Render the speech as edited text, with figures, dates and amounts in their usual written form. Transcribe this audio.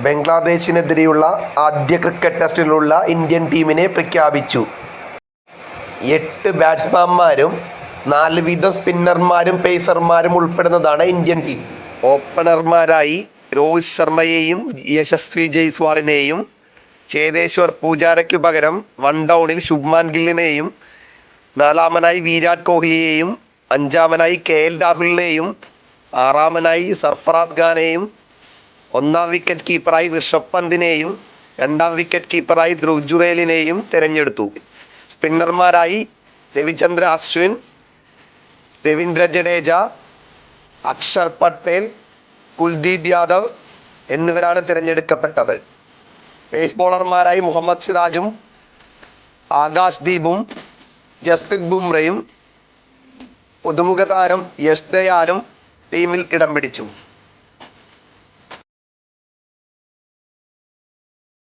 ബംഗ്ലാദേശിനെതിരെയുള്ള ആദ്യ cricket ടെസ്റ്റിലുള്ള Indian ടീമിനെ പ്രഖ്യാപിച്ചു. 8 ബാറ്റ്സ്മാൻമാരും 4 വീതം സ്പിന്നർമാരും പേസർമാരും ഉൾപ്പെടുന്നതാണ് ഇന്ത്യൻ ടീം. ഓപ്പണർമാരായി രോഹിത് ശർമ്മയെയും യശസ്വി ജയ്സ്വാളിനെയും, ചേതേശ്വർ പൂജാരയ്ക്കു പകരം 1 ഡൗണിൽ ശുഭ്മാൻ ഗില്ലിനെയും, 4-മനായി വിരാട് കോഹ്ലിയെയും, 5-മനായി KL രാഹുലിനെയും, 6-മനായി സർഫറാസ് ഖാനെയും, 1-ാം വിക്കറ്റ് കീപ്പറായി ഋഷഭ് പന്തിനെയും, 2-ാം വിക്കറ്റ് കീപ്പറായി ധ്രുവ് ജുറേലിനെയും തിരഞ്ഞെടുത്തു. സ്പിന്നർമാരായി രവിചന്ദ്ര അശ്വിൻ, രവീന്ദ്ര ജഡേജ, അക്ഷർ പട്ടേൽ, കുൽദീപ് യാദവ് എന്നിവരാണ് തിരഞ്ഞെടുക്കപ്പെട്ടത്. പേസ് ബോളർമാരായി മുഹമ്മദ് സിറാജും ആകാശ് ദീപും ജസ്പ്രീത് ബുംറയും പുതുമുഖ താരം യശ് ദയാലും ടീമിൽ ഇടം പിടിച്ചു.